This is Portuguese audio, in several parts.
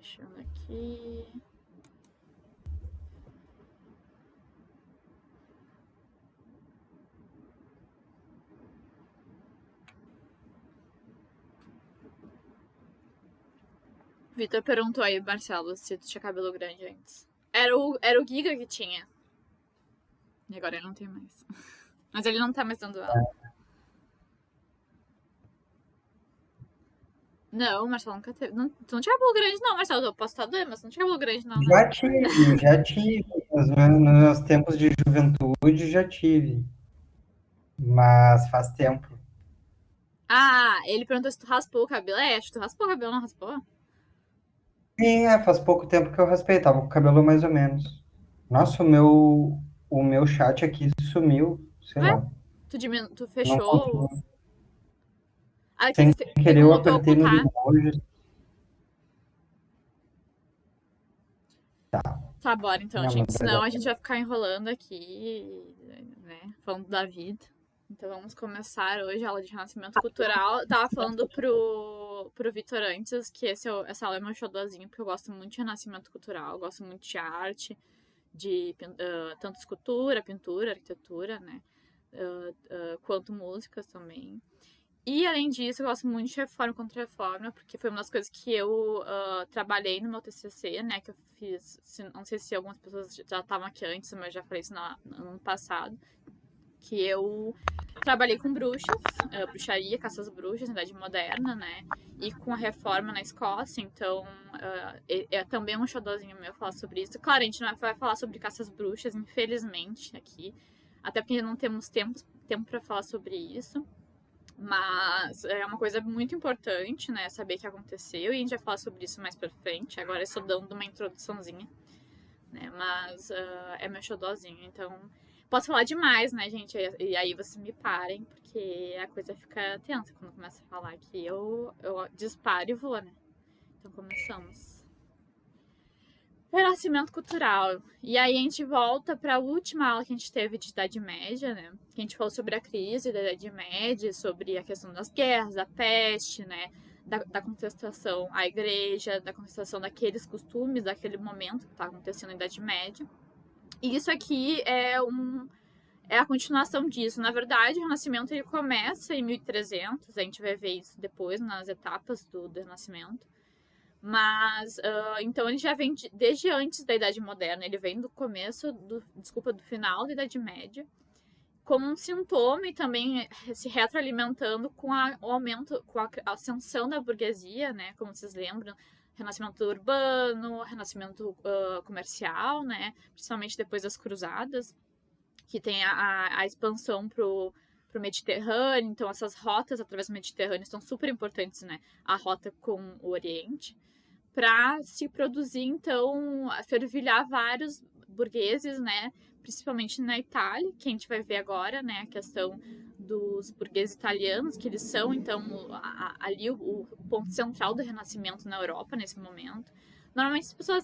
Fechando aqui. Vitor perguntou aí, Marcelo, se tu tinha cabelo grande antes. Era o Giga que tinha. E agora ele não tem mais. Mas ele não tá mais dando aula. Não, o Marcelo nunca teve. Não, tu não tinha cabelo grande, não, Marcelo. Eu posso estar doendo, mas tu não tinha cabelo grande, não, né? Já tive. Nos meus tempos de juventude já tive. Mas faz tempo. Ah, ele perguntou se tu raspou o cabelo. É, acho que tu raspou o cabelo, não raspou? Sim, faz pouco tempo que eu raspei, tava com o cabelo mais ou menos. Nossa, o meu chat aqui sumiu, sei Ué? lá. Tu Não fechou. consigo. Aqui Sem tem querer, eu como tu apertei nos ocultar. emojis. Tá, bora então, Não, mas gente. vai dar Senão a gente tempo. vai ficar enrolando aqui, né? Falando da vida. Então vamos começar hoje a aula de Renascimento Cultural. Eu tava falando pro Vitor antes que essa aula é meu xodózinho, porque eu gosto muito de Renascimento Cultural, eu gosto muito de arte, de tanto escultura, pintura, arquitetura, né? Quanto músicas também. E, além disso, eu gosto muito de Reforma e Contra-Reforma, porque foi uma das coisas que eu trabalhei no meu TCC, né, que eu fiz, não sei se algumas pessoas já estavam aqui antes, mas eu já falei isso no ano passado, que eu trabalhei com bruxas, bruxaria, caça às bruxas, na Idade Moderna, né, e com a reforma na Escócia, então é também um xodózinho meu falar sobre isso. Claro, a gente não vai falar sobre caça às bruxas, infelizmente, aqui, até porque não temos tempo para falar sobre isso. Mas é uma coisa muito importante, né? Saber o que aconteceu. E a gente vai falar sobre isso mais pra frente. Agora eu estou dando uma introduçãozinha, né? Mas é meu xodózinho. Então, posso falar demais, né, gente? E aí vocês me parem, porque a coisa fica tensa quando começa a falar que eu disparo e vou, né? Então, começamos. Renascimento cultural. E aí a gente volta para a última aula que a gente teve de Idade Média, né? Que a gente falou sobre a crise da Idade Média, sobre a questão das guerras, da peste, né? Da contestação à igreja, da contestação daqueles costumes, daquele momento que está acontecendo na Idade Média. E isso aqui é a continuação disso. Na verdade, o Renascimento ele começa em 1300, a gente vai ver isso depois nas etapas do Renascimento. Mas, então ele já vem desde antes da Idade Moderna, ele vem do começo, do final da Idade Média, como um sintoma e também se retroalimentando com o aumento, com a ascensão da burguesia, né, como vocês lembram, renascimento urbano, renascimento comercial, né, principalmente depois das cruzadas, que tem a expansão pro Mediterrâneo, então essas rotas através do Mediterrâneo são super importantes, né, a rota com o Oriente, para se produzir, então, fervilhar vários burgueses, né? Principalmente na Itália, que a gente vai ver agora, né? A questão dos burgueses italianos, que eles são, então, ali o ponto central do Renascimento na Europa, nesse momento. Normalmente as pessoas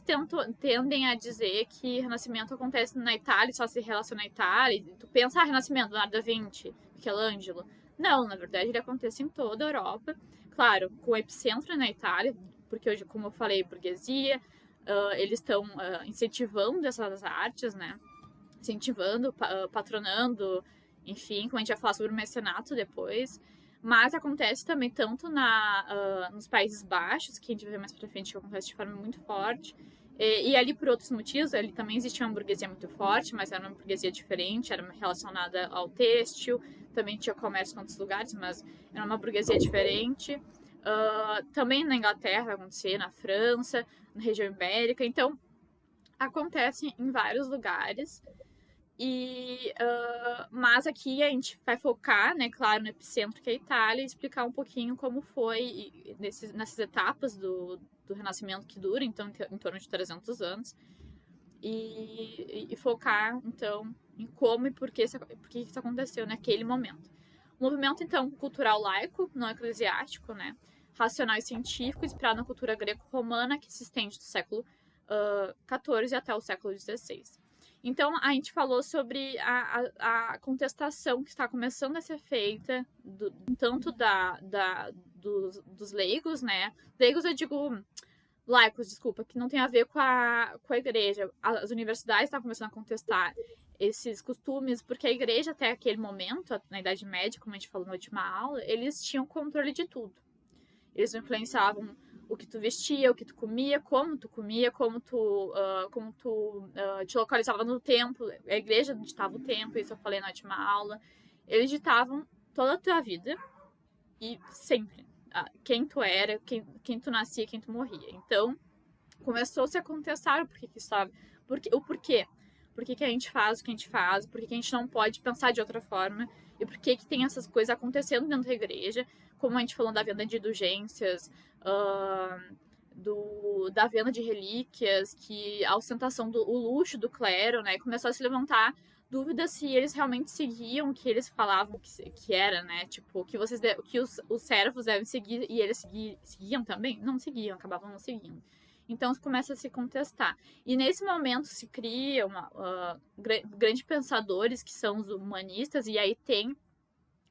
tendem a dizer que Renascimento acontece na Itália, só se relaciona à Itália. E tu pensa, Renascimento, Leonardo da Vinci, Michelangelo. Não, na verdade ele acontece em toda a Europa. Claro, com o epicentro na Itália, porque hoje, como eu falei, burguesia, eles estão incentivando essas artes, né? Incentivando, patronando, enfim, como a gente vai falar sobre o mecenato depois. Mas acontece também tanto nos Países Baixos, que a gente vai ver mais pra frente que acontece de forma muito forte, e ali por outros motivos, ali também existia uma burguesia muito forte, mas era uma burguesia diferente, era relacionada ao têxtil, também tinha comércio com outros lugares, mas era uma burguesia diferente. Também na Inglaterra vai acontecer, na França, na região ibérica. Então, acontece em vários lugares. Mas aqui a gente vai focar, né, claro, no epicentro que é a Itália e explicar um pouquinho como foi nessas etapas do Renascimento que dura, então, em torno de 300 anos. E focar, então, em como e por que isso aconteceu naquele momento. O movimento, então, cultural laico, não eclesiástico, né? Racional e científico, inspirado na cultura greco-romana, que se estende do século XIV até o século XVI. Então, a gente falou sobre a contestação que está começando a ser feita, tanto dos leigos, né? Leigos, eu digo, laicos, desculpa, que não tem a ver com a igreja. As universidades estavam começando a contestar esses costumes, porque a igreja, até aquele momento, na Idade Média, como a gente falou na última aula, eles tinham controle de tudo. Eles influenciavam o que tu vestia, o que tu comia, como tu te localizava no templo. A igreja ditava o tempo, isso eu falei na última aula. Eles ditavam toda a tua vida e sempre. Quem tu era, quem tu nascia, quem tu morria. Então, começou-se a contestar o porquê que estava. O porquê. Por que a gente faz o que a gente faz, por que a gente não pode pensar de outra forma, e por que tem essas coisas acontecendo dentro da igreja, como a gente falou da venda de indulgências, da venda de relíquias, que a ostentação, o luxo do clero, né, começou a se levantar dúvidas se eles realmente seguiam o que eles falavam que era, né, tipo, que os servos devem seguir, e eles seguiam também? Não seguiam, acabavam não seguindo. Então começa a se contestar. E nesse momento se cria grandes pensadores, que são os humanistas, e aí tem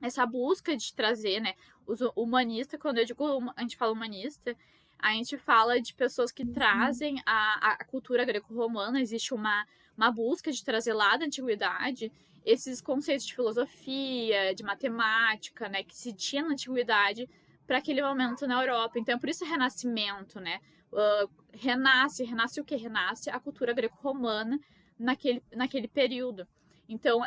essa busca de trazer, né, os humanistas. Quando eu digo a gente fala humanista, a gente fala de pessoas que trazem a cultura greco-romana. Existe uma busca de trazer lá da antiguidade esses conceitos de filosofia, de matemática, né, que se tinha na antiguidade para aquele momento na Europa. Então é por isso o Renascimento, né? Renasce o que? Renasce a cultura greco-romana naquele período. Então,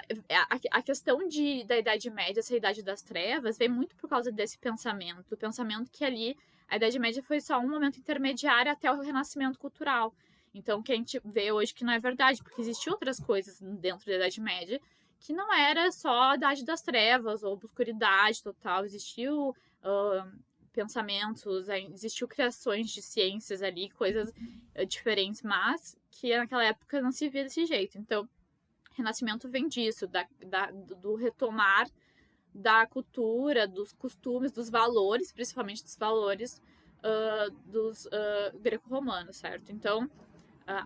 a questão da Idade Média, essa Idade das Trevas, vem muito por causa desse pensamento, do pensamento que ali a Idade Média foi só um momento intermediário até o renascimento cultural. Então, que a gente vê hoje que não é verdade, porque existiam outras coisas dentro da Idade Média que não era só a Idade das Trevas ou obscuridade total. Existiu pensamentos, existiu criações de ciências ali, coisas diferentes, mas que naquela época não se via desse jeito. Então, Renascimento vem disso, do retomar da cultura, dos costumes, dos valores, principalmente dos valores dos greco-romanos, certo? Então,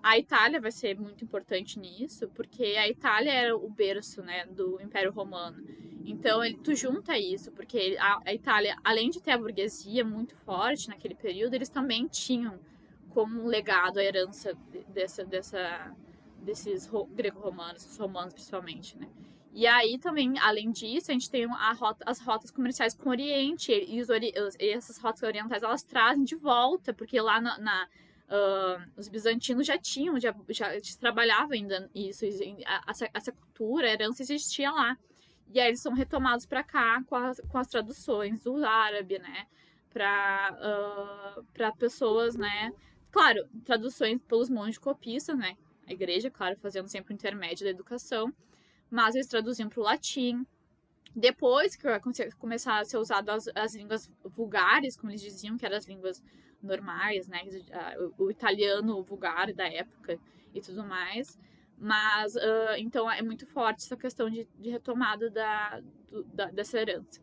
a Itália vai ser muito importante nisso, porque a Itália era o berço, né, do Império Romano. Então, tu junta isso, porque a Itália, além de ter a burguesia muito forte naquele período, eles também tinham como um legado a herança desses greco-romanos, os romanos principalmente, né? E aí também, além disso, a gente tem as rotas comerciais com o Oriente, e essas rotas orientais, elas trazem de volta, porque lá os bizantinos já trabalhavam ainda isso, essa cultura, a herança existia lá. E aí eles são retomados para cá com as traduções do árabe, né? Para pessoas, né? Claro, traduções pelos monges copistas, né? A igreja, claro, fazendo sempre o intermédio da educação, mas eles traduziam para o latim. Depois que começaram a ser usadas as línguas vulgares, como eles diziam, que eram as línguas normais, né? O italiano vulgar da época e tudo mais. Mas, então, é muito forte essa questão de retomada dessa herança.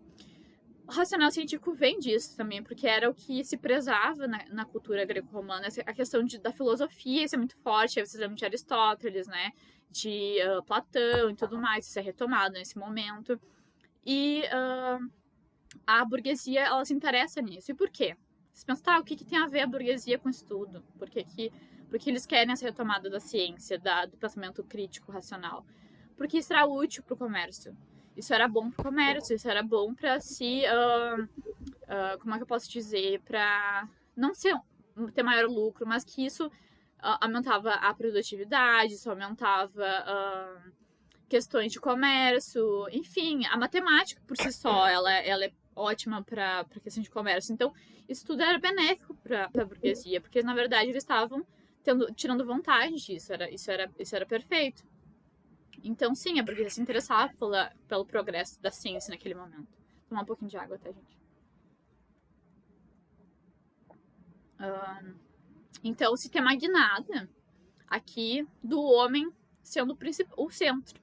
O racional científico vem disso também, porque era o que se prezava na cultura greco-romana, a questão da filosofia, isso é muito forte, aí vocês lembram de Aristóteles, né, de Platão e tudo mais, isso é retomado nesse momento. E a burguesia, ela se interessa nisso. E por quê? Você pensa, o que tem a ver a burguesia com isso tudo? Porque eles querem essa retomada da ciência, do pensamento crítico, racional? Porque isso era útil para o comércio. Isso era bom para o comércio, isso era bom para como é que eu posso dizer? Para não ter maior lucro, mas que isso aumentava a produtividade, isso aumentava questões de comércio, enfim, a matemática por si só, ela é ótima para questão de comércio. Então, isso tudo era benéfico para a burguesia, porque na verdade eles estavam tirando vantagem disso, isso era perfeito. Então, sim, a burguesia se interessava pelo progresso da ciência naquele momento. Vou tomar um pouquinho de água, tá, gente? Então, se tem uma guinada aqui do homem sendo o centro.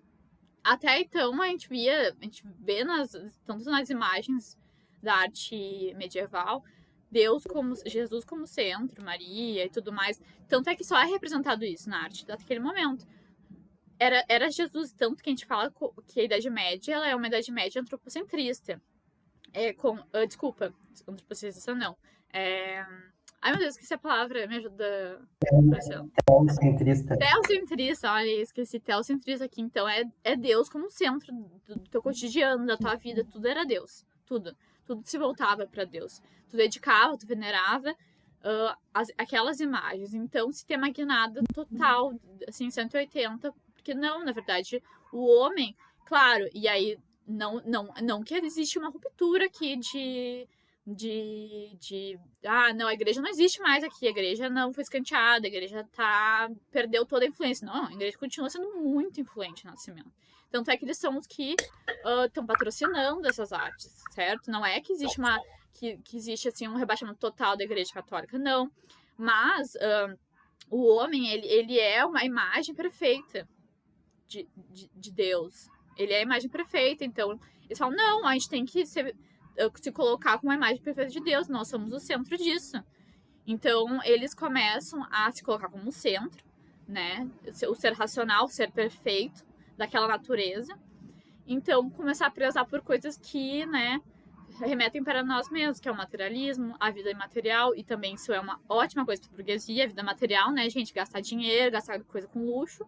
Até então, a gente vê tanto nas imagens da arte medieval, Jesus como centro, Maria e tudo mais. Tanto é que só é representado isso na arte daquele momento. Era Jesus, tanto que a gente fala que a Idade Média ela é uma Idade Média antropocentrista. Desculpa, antropocentrista não. Ai, meu Deus, esqueci a palavra, me ajuda, Marcelo. Teocentrista. Teocentrista, olha, esqueci teocentrista aqui. Então é Deus como centro do teu cotidiano, da tua vida, tudo era Deus. Tudo. Tudo se voltava para Deus. Tu dedicava, tu venerava aquelas imagens. Então, sistema guinada total, assim, 180, porque não, na verdade, o homem, claro, e aí não que existe uma ruptura aqui não, a igreja não existe mais aqui, a igreja não foi escanteada, a igreja perdeu toda a influência. Não, a igreja continua sendo muito influente no Nascimento. Tanto é que eles são os que estão patrocinando essas artes, certo? Não é que existe que existe assim um rebaixamento total da igreja católica, não. Mas o homem, ele é uma imagem perfeita de Deus. Ele é a imagem perfeita, então eles falam, não, a gente tem que se colocar como a imagem perfeita de Deus, nós somos o centro disso. Então, eles começam a se colocar como centro, né? O ser racional, o ser perfeito daquela natureza. Então, começar a prezar por coisas que, né, remetem para nós mesmos, que é o materialismo, a vida imaterial, e também isso é uma ótima coisa para a burguesia, a vida material, né, gente? Gastar dinheiro, gastar coisa com luxo.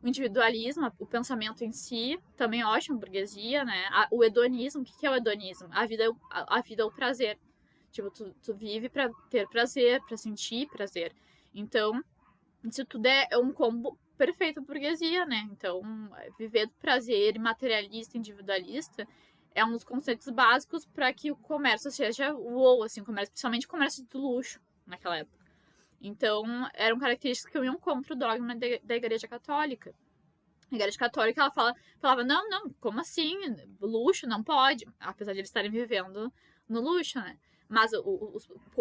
O individualismo, o pensamento em si, também é ótimo, burguesia, né? O hedonismo, o que é o hedonismo? A vida é o prazer. Tipo, tu vive pra ter prazer, pra sentir prazer. Então, isso tudo é um combo perfeito pra burguesia, né? Então, viver do prazer materialista, individualista, é um dos conceitos básicos para que o comércio seja assim, principalmente o comércio de luxo naquela época. Então, eram características que iam contra o dogma da Igreja Católica. A Igreja Católica, ela falava, não, como assim? Luxo não pode. Apesar de eles estarem vivendo no luxo, né? Mas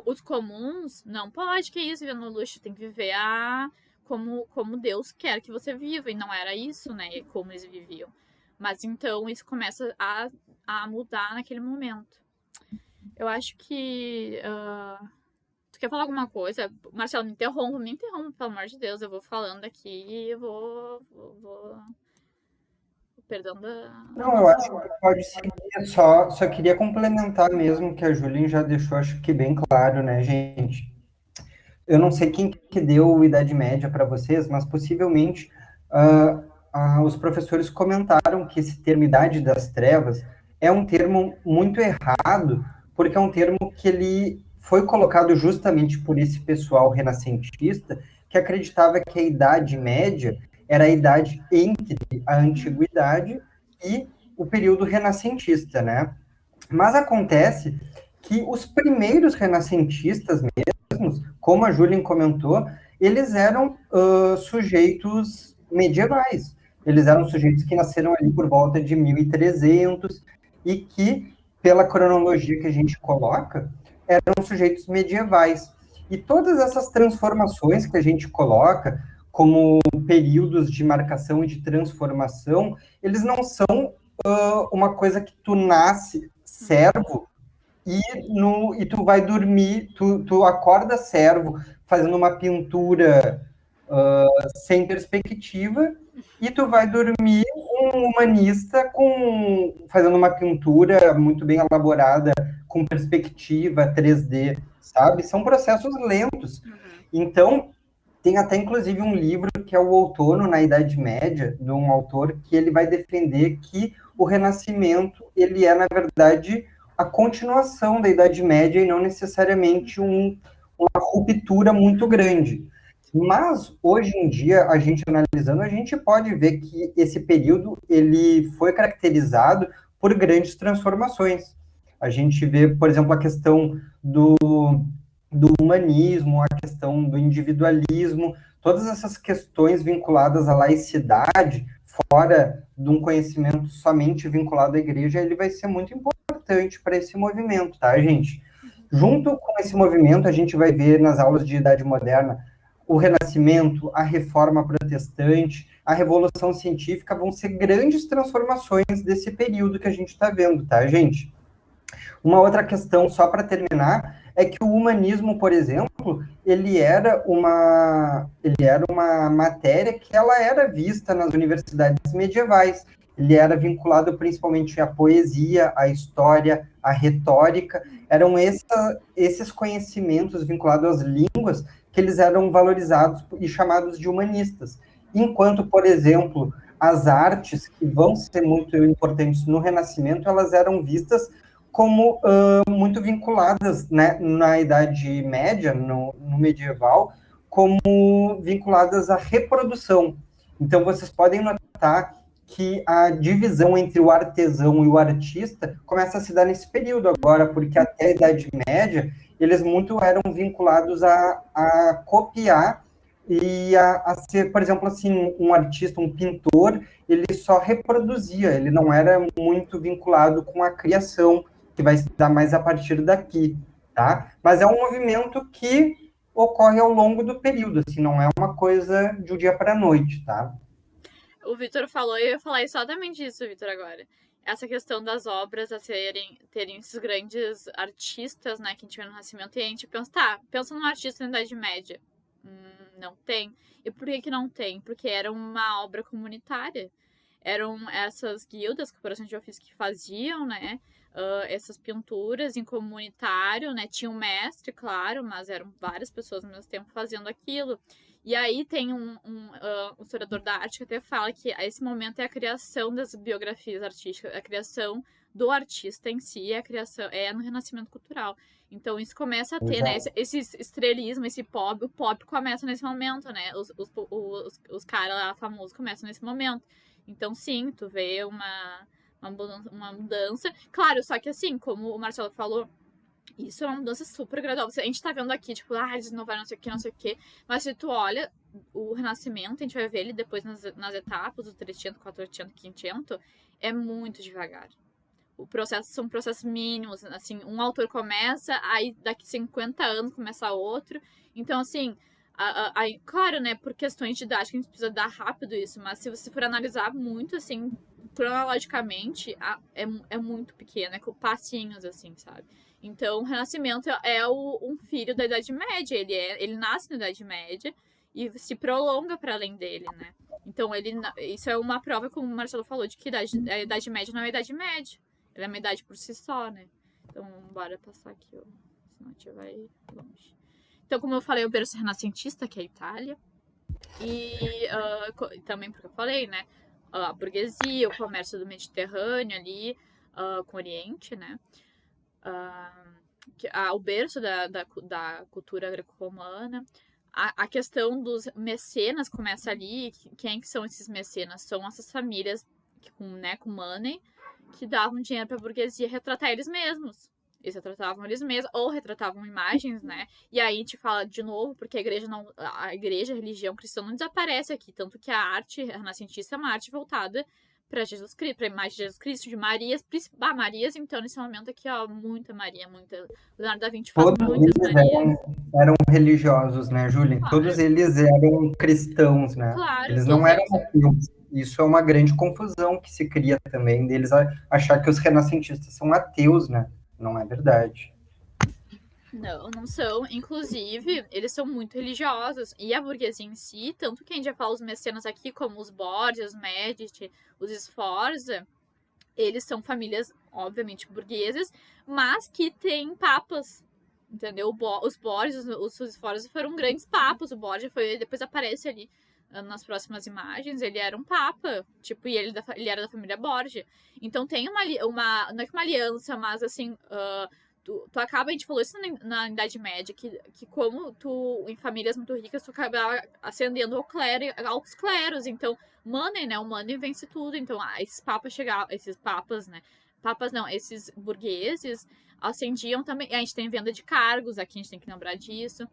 os comuns, não pode, que isso, viver no luxo. Tem que viver como Deus quer que você viva. E não era isso, né? Como eles viviam. Mas então, isso começa a mudar naquele momento. Eu acho que... Tu quer falar alguma coisa? Marcelo, me interrompa, pelo amor de Deus. Eu vou falando aqui e eu vou perdão da... Não, eu acho que pode seguir. Só queria complementar mesmo que a Julien já deixou, acho que bem claro, né, gente? Eu não sei quem que deu Idade Média para vocês, mas possivelmente os professores comentaram que esse termo Idade das Trevas é um termo muito errado, porque é um termo que ele foi colocado justamente por esse pessoal renascentista que acreditava que a Idade Média era a idade entre a Antiguidade e o período renascentista, né? Mas acontece que os primeiros renascentistas mesmos, como a Julien comentou, eles eram sujeitos medievais. Eles eram sujeitos que nasceram ali por volta de 1300 e que, pela cronologia que a gente coloca, eram sujeitos medievais. E todas essas transformações que a gente coloca como períodos de marcação e de transformação, eles não são uma coisa que tu nasce servo e tu vai dormir, tu acorda servo fazendo uma pintura sem perspectiva e tu vai dormir um humanista fazendo uma pintura muito bem elaborada com perspectiva 3D, sabe? São processos lentos. Então, tem até, inclusive, um livro que é o Outono na Idade Média, de um autor que ele vai defender que o Renascimento, ele é, na verdade, a continuação da Idade Média e não necessariamente uma ruptura muito grande. Mas, hoje em dia, a gente analisando, a gente pode ver que esse período, ele foi caracterizado por grandes transformações. A gente vê, por exemplo, a questão do humanismo, a questão do individualismo, todas essas questões vinculadas à laicidade, fora de um conhecimento somente vinculado à igreja, ele vai ser muito importante para esse movimento, tá, gente? Junto com esse movimento, a gente vai ver nas aulas de Idade Moderna o Renascimento, a Reforma Protestante, a Revolução Científica, vão ser grandes transformações desse período que a gente está vendo, tá, gente? Uma outra questão, só para terminar, é que o humanismo, por exemplo, ele era uma matéria que ela era vista nas universidades medievais. ele era vinculado principalmente à poesia, à história, à retórica. Eram esses conhecimentos vinculados às línguas que eles eram valorizados e chamados de humanistas. Enquanto, por exemplo, as artes, que vão ser muito importantes no Renascimento, elas eram vistas como muito vinculadas, né, na Idade Média, no medieval, como vinculadas à reprodução. Então, vocês podem notar que a divisão entre o artesão e o artista começa a se dar nesse período agora, porque até a Idade Média, eles muito eram vinculados a copiar e a ser, por exemplo, assim, um artista, um pintor, ele só reproduzia, ele não era muito vinculado com a criação, que vai se dar mais a partir daqui, tá? Mas é um movimento que ocorre ao longo do período, assim, não é uma coisa de um dia para a noite, tá? O Vitor falou, e eu ia falar exatamente isso, Vitor, agora. Essa questão das obras a terem esses grandes artistas, né, que a gente vê no Renascimento, e a gente pensa, tá, pensa num artista na Idade Média. Não tem. E por que não tem? Porque era uma obra comunitária. Eram essas guildas, cooperações de ofício que faziam, né, essas pinturas em comunitário, né, tinha um mestre, claro, mas eram várias pessoas ao mesmo tempo fazendo aquilo. E aí tem um historiador da arte que até fala que esse momento é a criação das biografias artísticas, a criação do artista em si, a criação é no Renascimento cultural. Então isso começa a ter, né, esse estrelismo, esse pop, o pop começa nesse momento, né, os caras lá famosos começam nesse momento. Então sim, tu vê uma mudança. Claro, só que assim, como o Marcelo falou, isso é uma mudança super gradual. A gente tá vendo aqui, tipo, eles inovaram, não sei o que. Mas se tu olha o Renascimento, a gente vai ver ele depois nas etapas, o 300, 400, 500, é muito devagar. São processos mínimos, assim, um autor começa, aí daqui 50 anos começa outro. Então, assim, claro, né, por questões didáticas a gente precisa dar rápido isso, mas se você for analisar muito, assim, cronologicamente, é muito pequeno, é com passinhos, assim, sabe? Então, o Renascimento é um filho da Idade Média, ele nasce na Idade Média e se prolonga para além dele, né? Então, isso é uma prova, como o Marcelo falou, de que a Idade Média não é a Idade Média. Ela é uma idade por si só, né? Então, bora passar aqui, ó. Senão a gente vai longe. Então, como eu falei, o berço renascentista, que é a Itália. E também porque eu falei, né? A burguesia, o comércio do Mediterrâneo ali, com o Oriente, né? O berço da cultura greco-romana. A questão dos mecenas começa ali. Quem que são esses mecenas? São essas famílias com money, que davam dinheiro para a burguesia retratar eles mesmos. Eles retratavam eles mesmos, ou retratavam imagens, né? E aí a gente fala de novo, porque a religião cristã não desaparece aqui, tanto que a arte renascentista é uma arte voltada para Jesus Cristo, para a imagem de Jesus Cristo, de Marias, Marias, então nesse momento aqui, ó, muita Maria, muita. Leonardo da Vinci faz muitas Marias. Eram religiosos, né, Júlia? Claro. Todos eles eram cristãos, né? Claro, eles não eram ateus. Isso é uma grande confusão que se cria também, deles achar que os renascentistas são ateus, né? Não é verdade. Não são. Inclusive, eles são muito religiosos. E a burguesia em si, tanto que a gente já fala os mecenas aqui, como os Borgia, os Medici, os Sforza, eles são famílias, obviamente, burguesas, mas que têm papas, entendeu? Os Borgia, os Sforza foram grandes papas. O Borgia depois aparece ali nas próximas imagens, ele era um papa, tipo, e ele era da família Borgia. Então tem uma não é que uma aliança, mas assim, tu acaba, a gente falou isso na Idade Média, que como em famílias muito ricas, tu acaba ascendendo aos cleros, então, money, né, o money vence tudo, então, esses papas, né, esses burgueses ascendiam também, a gente tem venda de cargos, aqui a gente tem que lembrar disso,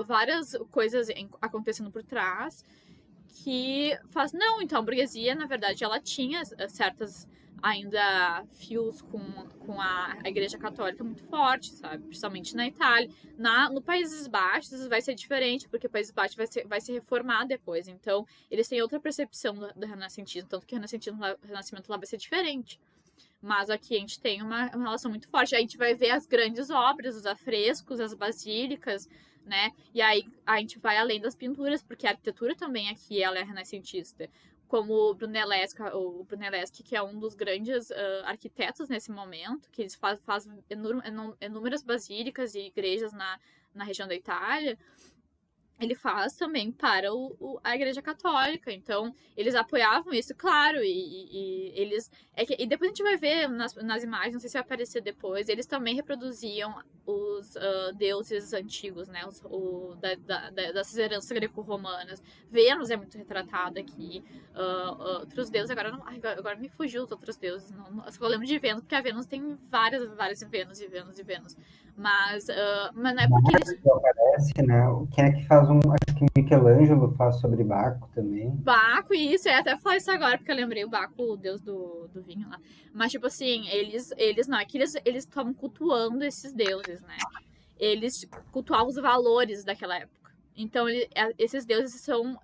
várias coisas acontecendo por trás, que faz, então, a burguesia, na verdade, ela tinha certas ainda fios com a Igreja Católica muito forte, sabe? Principalmente na Itália. No Países Baixos vai ser diferente, porque o Países Baixos vai se reformar depois. Então, eles têm outra percepção do renascentismo, tanto que o renascimento lá vai ser diferente. Mas aqui a gente tem uma relação muito forte. A gente vai ver as grandes obras, os afrescos, as basílicas, né? E aí a gente vai além das pinturas, porque a arquitetura também aqui ela é renascentista. como o Brunelleschi, que é um dos grandes arquitetos nesse momento, que eles fazem inúmeras basílicas e igrejas na região da Itália. Ele faz também para a Igreja Católica. Então, eles apoiavam isso, claro, e eles... E depois a gente vai ver nas imagens, não sei se vai aparecer depois, eles também reproduziam os deuses antigos, né? Das heranças greco-romanas. Vênus é muito retratada aqui. Outros deuses, agora me fugiu os outros deuses. Eu só lembro de Vênus, porque a Vênus tem várias Vênus e Vênus e Vênus. Mas não é porque eles... Aparece, né? Quem é que faz acho que Michelangelo faz sobre Baco também. Baco, isso, eu ia até falar isso agora, porque eu lembrei o Baco, o deus do vinho lá. Mas, tipo assim, eles não, é que eles estavam cultuando esses deuses, né? Eles cultuavam os valores daquela época. Então, esses deuses são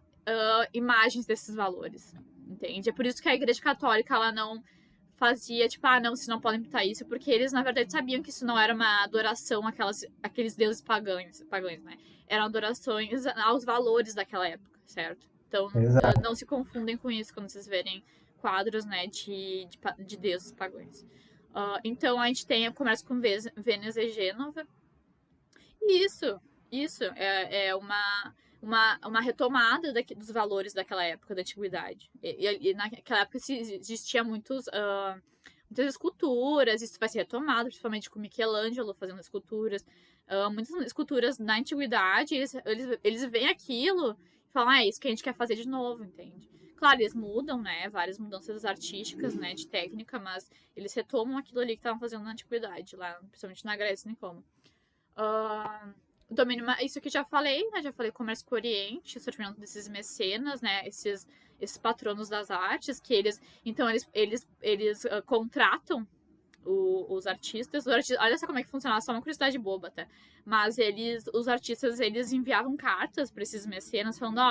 imagens desses valores, entende? É por isso que a Igreja Católica, ela não fazia, tipo, não, vocês não podem pintar isso, porque eles, na verdade, sabiam que isso não era uma adoração àqueles deuses pagãos, né? Eram adorações aos valores daquela época, certo? Então, não se confundem com isso quando vocês verem quadros, né, de deuses pagãos. Então, a gente tem o comércio com Vênus e Gênova. E isso é uma retomada dos valores daquela época da antiguidade. E naquela época existia muitas esculturas, isso vai ser retomado, principalmente com Michelangelo fazendo esculturas. Muitas esculturas na antiguidade, eles veem aquilo e falam, é isso que a gente quer fazer de novo, entende? Claro, eles mudam, né, várias mudanças artísticas, né, de técnica, mas eles retomam aquilo ali que estavam fazendo na antiguidade, lá, principalmente na Grécia e Roma. O domínio, isso que já falei, né? Já falei comércio com o Oriente, o surgimento desses mecenas, né? Esses patronos das artes, que eles contratam os artistas. Olha só como é que funcionava, só uma curiosidade boba até. Mas os artistas, eles enviavam cartas para esses mecenas, falando,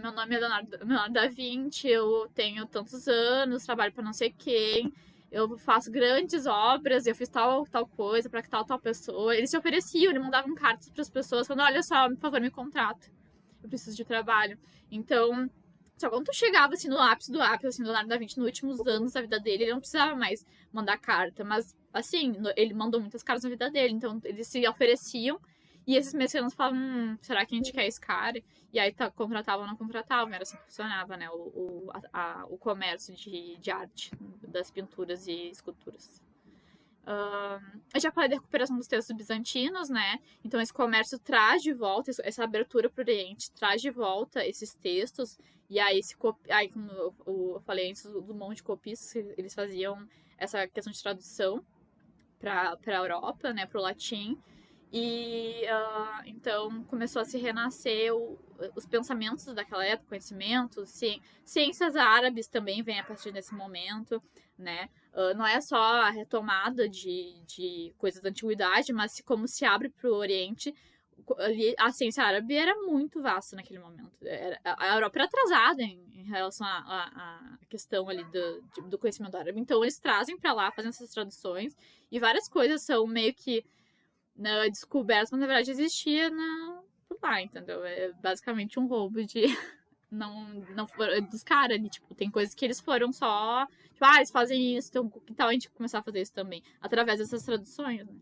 meu nome é Leonardo da Vinci, eu tenho tantos anos, trabalho para não sei quem, eu faço grandes obras, eu fiz tal coisa para tal pessoa. Eles se ofereciam, eles mandavam cartas para as pessoas, falando, olha só, por favor, me contrata, eu preciso de trabalho. Então, só quando tu chegava, assim, no ápice do ápice, assim, do Leonardo da Vinci, nos últimos anos da vida dele, ele não precisava mais mandar carta, mas, assim, ele mandou muitas cartas na vida dele, então eles se ofereciam, e esses mecenas falavam, será que a gente quer esse cara? E aí contratavam ou não contratavam, era assim que funcionava, né, o comércio de arte, das pinturas e esculturas. Eu já falei da recuperação dos textos bizantinos, né? Então esse comércio traz de volta, essa abertura para o Oriente traz de volta esses textos, e aí, como eu falei antes, do monte de copistas, eles faziam essa questão de tradução para a Europa, né, para o latim. E então começou a se renascer os pensamentos daquela época, conhecimentos, ciências árabes também vêm a partir desse momento, né? Não é só a retomada de coisas da antiguidade, mas como se abre para o Oriente. A ciência árabe era muito vasta naquele momento. A Europa era atrasada em relação à questão ali do conhecimento árabe. Então eles trazem para lá, fazem essas traduções, e várias coisas são meio que descobertas, mas na verdade existia por lá, entendeu? É basicamente um roubo de dos caras ali, tipo, tem coisas que eles foram só, tipo, eles fazem isso, então que tal a gente começar a fazer isso também, através dessas traduções, né?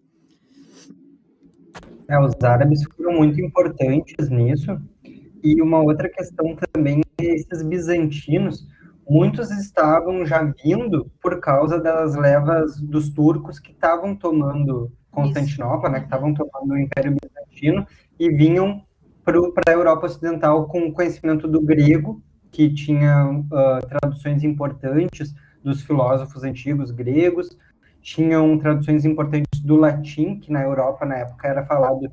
Os árabes foram muito importantes nisso, e uma outra questão também é esses bizantinos, muitos estavam já vindo por causa das levas dos turcos que estavam tomando Constantinopla, né, que estavam tomando o Império Bizantino, e vinham para a Europa Ocidental com o conhecimento do grego, que tinha traduções importantes dos filósofos antigos gregos, tinham traduções importantes do latim, que na Europa, na época, era falado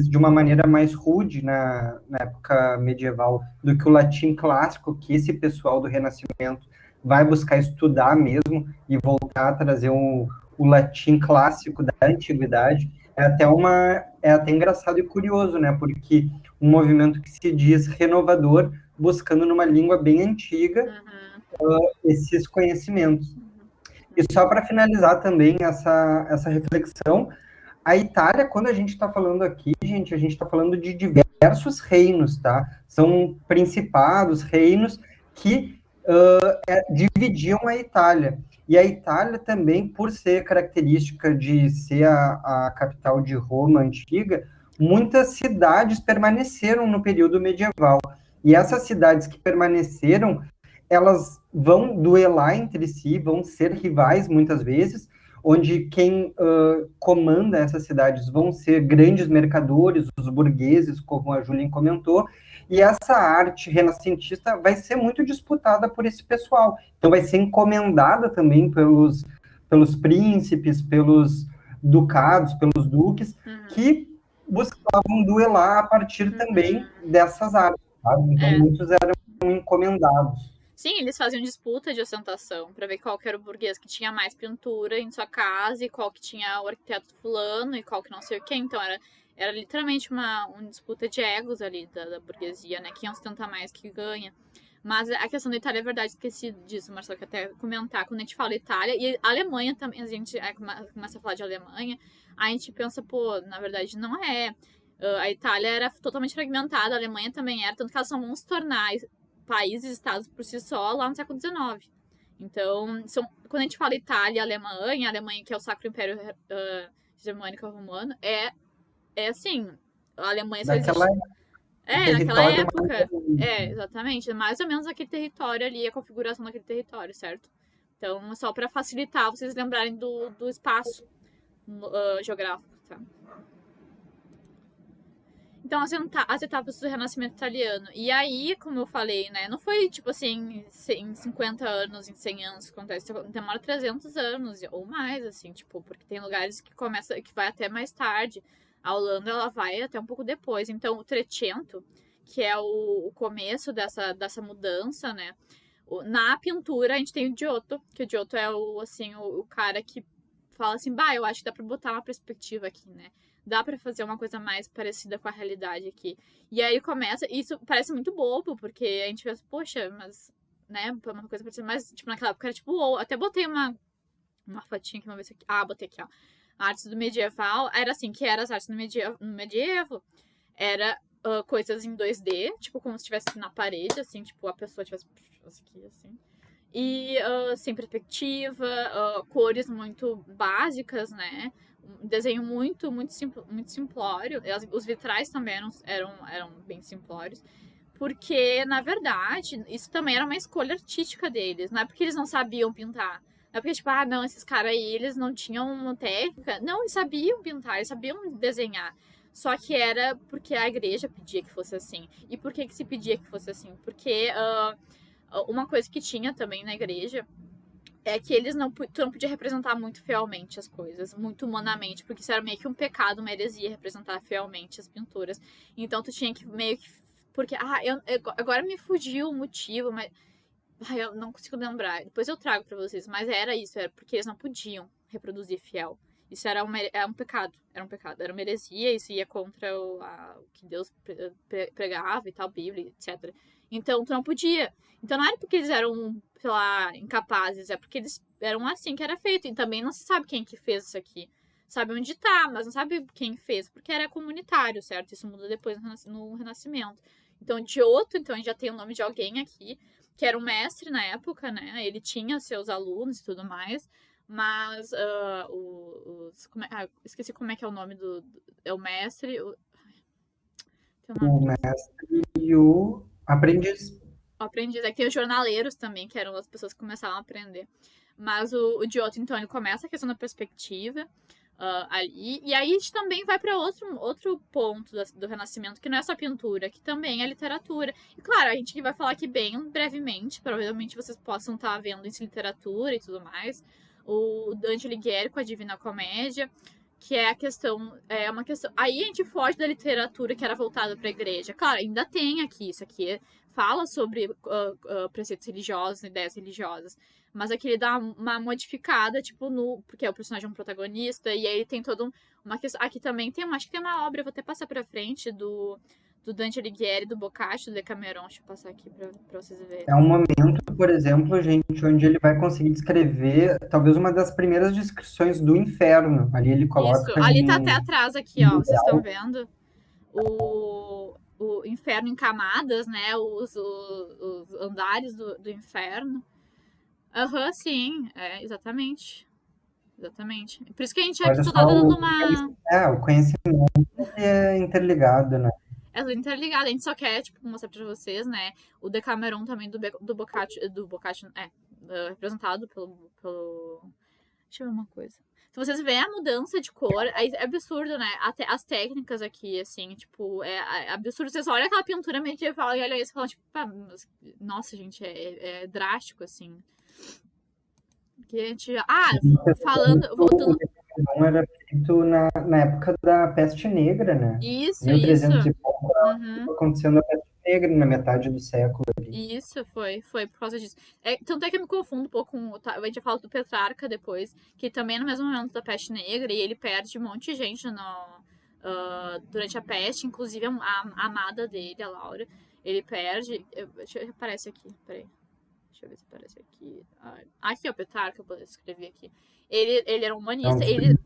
de uma maneira mais rude, na época medieval, do que o latim clássico, que esse pessoal do Renascimento vai buscar estudar mesmo e voltar a trazer o latim clássico da antiguidade. É até engraçado e curioso, né? Porque um movimento que se diz renovador, buscando numa língua bem antiga esses conhecimentos. E só para finalizar também essa reflexão, a Itália, quando a gente está falando aqui, gente, a gente está falando de diversos reinos, tá? São principados, reinos que dividiam a Itália. E a Itália também, por ser característica de ser a capital de Roma antiga, muitas cidades permaneceram no período medieval. E essas cidades que permaneceram, elas vão duelar entre si, vão ser rivais muitas vezes, onde quem comanda essas cidades vão ser grandes mercadores, os burgueses, como a Julien comentou, e essa arte renascentista vai ser muito disputada por esse pessoal. Então, vai ser encomendada também pelos príncipes, pelos ducados, pelos duques, que buscavam duelar a partir também dessas artes. Sabe? Então, muitos eram encomendados. Sim, eles faziam disputa de ostentação para ver qual que era o burguês que tinha mais pintura em sua casa e qual que tinha o arquiteto fulano e qual que não sei o que. Então era literalmente uma disputa de egos ali da burguesia, né? Quem ostenta mais que ganha. Mas a questão da Itália é verdade, esqueci disso, Marcelo, que até comentar. Quando a gente fala Itália, e a Alemanha também, a gente começa a falar de Alemanha, a gente pensa, pô, na verdade não é. A Itália era totalmente fragmentada, a Alemanha também era, tanto que elas só vão se tornar países, estados por si só, lá no século XIX. Então, quando a gente fala Itália, Alemanha, que é o Sacro Império Germânico Romano, é assim, a Alemanha só existe... naquela época. Exatamente. Mais ou menos aquele território ali, a configuração daquele território, certo? Então, só para facilitar vocês lembrarem do espaço geográfico, tá? Então, as etapas do Renascimento italiano. E aí, como eu falei, né? Não foi, tipo assim, em 50 anos, em 100 anos que acontece. Demora 300 anos ou mais, assim, tipo... Porque tem lugares que vai até mais tarde. A Holanda, ela vai até um pouco depois. Então, o Trecento, que é o começo dessa mudança, né? Na pintura, a gente tem o Giotto, que o Giotto é o cara que fala assim, eu acho que dá pra botar uma perspectiva aqui, né? Dá pra fazer uma coisa mais parecida com a realidade aqui. E aí começa, isso parece muito bobo, porque a gente pensa, poxa, mas, né, uma coisa parecida, mas, tipo, naquela época era tipo, até botei uma fotinha aqui, uma vez aqui. Botei aqui, ó. Artes do medieval, era assim, que era as artes no medievo, era coisas em 2D, tipo, como se estivesse na parede, assim, tipo, a pessoa estivesse aqui, assim. E sem perspectiva, cores muito básicas, né? Um desenho muito simplório. Os vitrais também eram bem simplórios. Porque, na verdade, isso também era uma escolha artística deles. Não é porque eles não sabiam pintar. Não é porque, tipo, não, esses caras aí, eles não tinham técnica. Não, eles sabiam pintar, eles sabiam desenhar. Só que era porque a igreja pedia que fosse assim. E por que se pedia que fosse assim? Porque uma coisa que tinha também na igreja é que tu não podia representar muito fielmente as coisas, muito humanamente, porque isso era meio que um pecado, uma heresia representar fielmente as pinturas. Então tu tinha que meio que... Porque, agora me fugiu o motivo, mas... eu não consigo lembrar. Depois eu trago pra vocês. Mas era isso, era porque eles não podiam reproduzir fiel. Isso era um pecado. Era uma heresia, isso ia contra o que Deus pregava e tal, Bíblia, etc. Então, tu não podia. Então, não era porque eles eram, sei lá, incapazes, é porque eles eram assim que era feito. E também não se sabe quem que fez isso aqui. Sabe onde tá, mas não sabe quem fez, porque era comunitário, certo? Isso muda depois no Renascimento. Então, Giotto, então a gente já tem o nome de alguém aqui, que era um mestre na época, né? Ele tinha seus alunos e tudo mais, mas esqueci como é que é o nome é o mestre... O mestre e o aprendiz. O aprendiz. É que tem os jornaleiros também, que eram as pessoas que começavam a aprender. Mas o Giotto, então, ele começa a questão da perspectiva ali. E aí a gente também vai para outro ponto do Renascimento, que não é só pintura, que também é literatura. E claro, a gente vai falar aqui bem brevemente, provavelmente vocês possam estar vendo isso em literatura e tudo mais. O Dante Alighieri com a Divina Comédia, que é uma questão... Aí a gente foge da literatura que era voltada para a igreja. Claro, ainda tem aqui, isso aqui fala sobre preceitos religiosos, ideias religiosas, mas aqui ele dá uma modificada, tipo, porque o personagem é um protagonista, e aí tem toda uma questão... Aqui também acho que tem uma obra, eu vou até passar pra frente, do Dante Alighieri, do Boccaccio, do Decameron. Deixa eu passar aqui pra vocês verem. É um momento, por exemplo, gente, onde ele vai conseguir descrever, talvez uma das primeiras descrições do inferno. Ali ele coloca... Isso, ali tá até atrás aqui, ó, vocês estão vendo? o inferno em camadas, né? Os andares do inferno. Aham, sim, exatamente. Exatamente. Por isso que a gente aqui Olha só só, tá dando uma. o conhecimento é interligado, né? É tudo interligado. A gente só quer, tipo, mostrar pra vocês, né? O Decameron também do Boccaccio, representado pelo. Deixa eu ver uma coisa. Se vocês verem a mudança de cor, é absurdo, né? Até as técnicas aqui, assim, tipo, é absurdo. Vocês olham aquela pintura medieval e olham isso e falam, tipo, nossa, gente, é drástico, assim. Que a gente. Falando. O Voltando. Decameron era feito na época da peste negra, né? Isso, 1300 isso. e pouco, Uhum. acontecendo a peste negra na metade do século. Isso, foi por causa disso. Tanto é que eu me confundo um pouco com. A gente fala do Petrarca depois, que também é no mesmo momento da peste negra, e ele perde um monte de gente durante a peste, inclusive a amada dele, a Laura. Ele perde. Deixa eu ver se aparece aqui, peraí. Deixa eu ver se aparece aqui. Aqui é o Petrarca, eu vou escrever aqui. Ele era um humanista, ele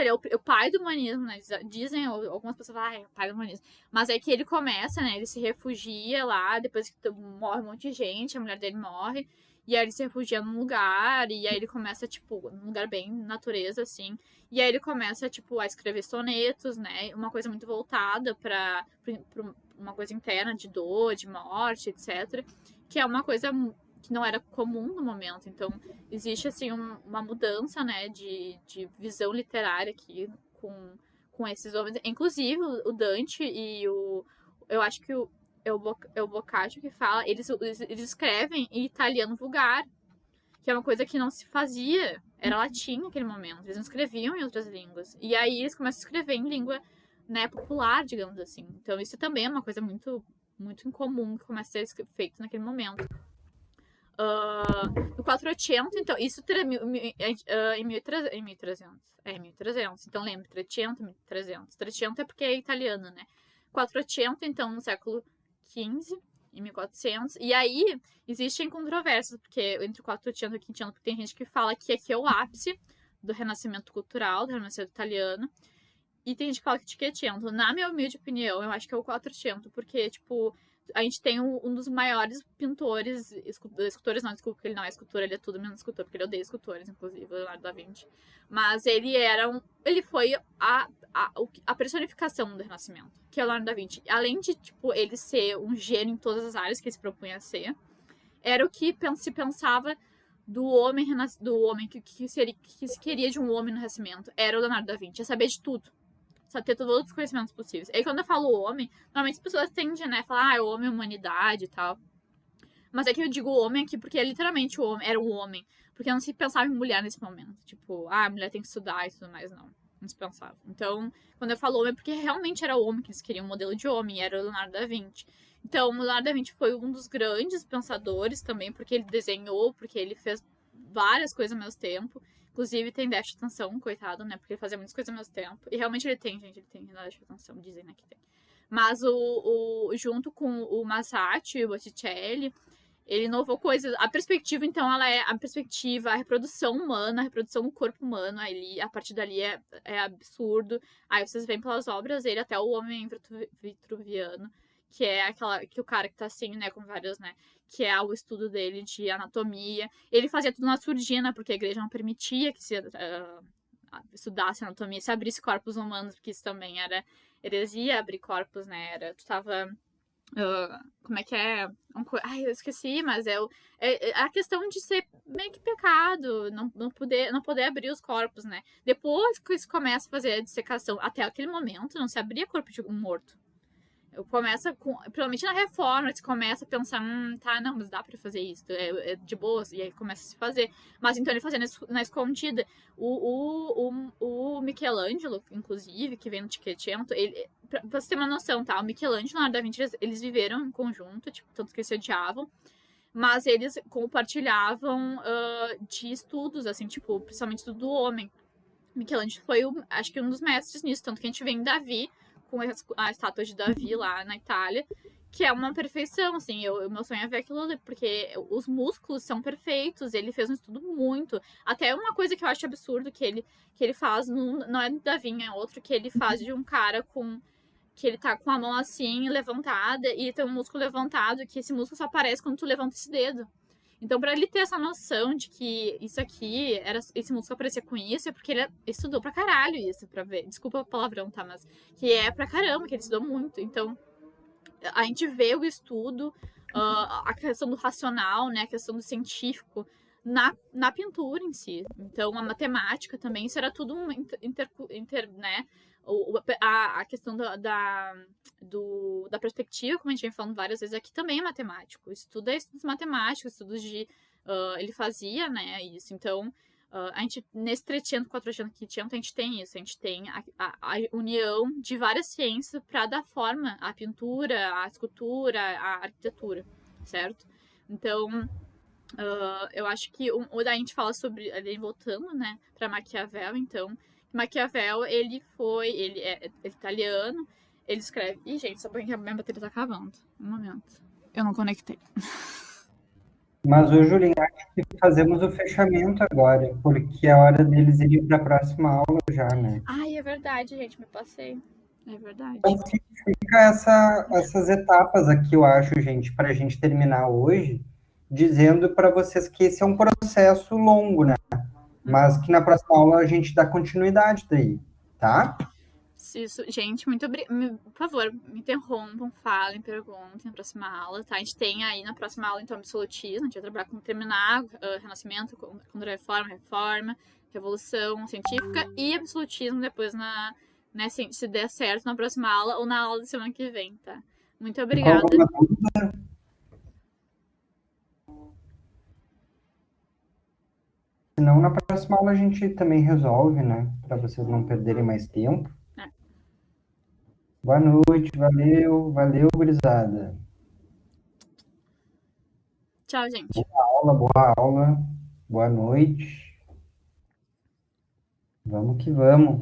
é o pai do humanismo, né? Dizem, algumas pessoas falam, é o pai do humanismo. Mas é que ele começa, né? Ele se refugia lá, depois que morre um monte de gente, a mulher dele morre. E aí ele se refugia num lugar, e aí ele começa, tipo, num lugar bem natureza, assim. E aí ele começa, tipo, a escrever sonetos, né? Uma coisa muito voltada pra uma coisa interna de dor, de morte, etc. Que é uma coisa que não era comum no momento. Então, existe, assim, uma mudança, né, de visão literária aqui com esses homens. Inclusive, o Dante e eu acho que é o Boccaccio que fala, eles escrevem em italiano vulgar, que é uma coisa que não se fazia, era latim naquele momento, eles não escreviam em outras línguas. E aí eles começam a escrever em língua, né, popular, digamos assim. Então isso também é uma coisa muito, muito incomum que começa a ser feito naquele momento. No 400, então, isso em 1300. É, 1300. Então, lembra, 300, 1300. 300 é porque é italiano, né? 400, então, no século XV, em 1400. E aí, existem controvérsias, porque entre o 400 e o 500, porque tem gente que fala que aqui é o ápice do renascimento cultural, do renascimento italiano. E tem gente que fala que é 500. Na minha humilde opinião, eu acho que é o 400, porque, tipo, a gente tem um dos maiores pintores, escultores não, desculpa, porque ele não é escultor, ele é tudo menos escultor, porque ele odeia escultores, inclusive, Leonardo da Vinci. Mas ele foi a personificação do Renascimento, que é o Leonardo da Vinci. Além de, tipo, ele ser um gênio em todas as áreas que ele se propunha a ser, era o que se pensava do homem que se queria de um homem no Renascimento. Era o Leonardo da Vinci, ia saber de tudo. Só ter todos os conhecimentos possíveis. E aí, quando eu falo homem, normalmente as pessoas tendem, né, a falar, o homem é humanidade e tal. Mas é que eu digo homem aqui porque literalmente o homem era um homem. Porque não se pensava em mulher nesse momento. Tipo, a mulher tem que estudar e tudo mais, não. Não se pensava. Então, quando eu falo homem, é porque realmente era o homem que eles queriam, um modelo de homem, e era o Leonardo da Vinci. Então, o Leonardo da Vinci foi um dos grandes pensadores também, porque ele desenhou, porque ele fez várias coisas ao mesmo tempo. Inclusive, tem déficit de atenção, coitado, né? Porque ele fazia muitas coisas ao mesmo tempo. E realmente ele tem, gente. Ele tem déficit de atenção, dizem, né, que tem. Mas junto com o Masaccio e o Botticelli, ele inovou coisas. A perspectiva, então, ela é a perspectiva, a reprodução humana, a reprodução do corpo humano. A partir dali é absurdo. Aí vocês veem pelas obras dele até o Homem Vitruviano, que é que o cara que tá assim, né, com vários, né, que é o estudo dele de anatomia. Ele fazia tudo na surdina, porque a igreja não permitia que se estudasse anatomia, se abrisse corpos humanos, porque isso também era heresia, abrir corpos, né, tu tava... como é que é? Eu esqueci, mas é a questão de ser meio que pecado, não poder abrir os corpos, né? Depois que se começa a fazer a dissecação, até aquele momento não se abria corpo de um morto. Começa provavelmente na reforma, você começa a pensar, não, mas dá pra fazer isso, é de boa, e aí começa a se fazer. Mas então ele fazia na escondida. O Michelangelo, inclusive, que vem no Cinquecento, pra você ter uma noção, tá? O Michelangelo e o Leonardo da Vinci, eles viveram em conjunto, tipo, tanto que eles se odiavam, mas eles compartilhavam de estudos, assim, tipo, principalmente estudo do homem. Michelangelo foi, acho que um dos mestres nisso, tanto que a gente vê em Davi, com a estátua de Davi lá na Itália, que é uma perfeição, assim, meu sonho é ver aquilo ali, porque os músculos são perfeitos, ele fez um estudo muito, até uma coisa que eu acho absurdo que ele faz, não é do Davi, é outro que ele faz de um cara que ele tá com a mão assim, levantada, e tem um músculo levantado, que esse músculo só aparece quando tu levanta esse dedo. Então, pra ele ter essa noção de que isso aqui, esse músculo aparecia com isso, é porque ele estudou pra caralho isso, pra ver. Desculpa o palavrão, tá? Mas que é pra caramba, que ele estudou muito. Então, a gente vê o estudo, a questão do racional, né? A questão do científico na pintura em si. Então, a matemática também, isso era tudo né? A questão da perspectiva, como a gente vem falando várias vezes aqui, também é matemático. Isso tudo é estudos matemáticos, estudos de... ele fazia, né, isso. Então, a gente, nesse Trecento, Quatrocento, Quinhecento, a gente tem isso. A gente tem a união de várias ciências para dar forma à pintura, à escultura, à arquitetura, certo? Então... eu acho que a gente fala sobre, voltando, né, para Maquiavel, então, Maquiavel, ele é italiano, ele escreve, gente, só porque a minha bateria tá acabando, um momento, eu não conectei. Mas, ô Julinho, acho que fazemos o fechamento agora, porque é hora deles irem para a próxima aula já, né? Ai, é verdade, gente, me passei. É verdade. Então, fica essas etapas aqui, eu acho, gente, para a gente terminar hoje, dizendo para vocês que esse é um processo longo, né? Mas que na próxima aula a gente dá continuidade daí, tá? Isso, gente, muito obrigada. Por favor, me interrompam, falem, perguntem na próxima aula, tá? A gente tem aí na próxima aula, então, absolutismo, a gente vai trabalhar com terminar, renascimento, reforma, revolução científica e absolutismo depois né, se der certo na próxima aula ou na aula da semana que vem, tá? Muito obrigada. Senão, na próxima aula a gente também resolve, né? Para vocês não perderem mais tempo. Boa noite, valeu, gurizada. Tchau, gente. Boa aula, boa noite. Vamos que vamos.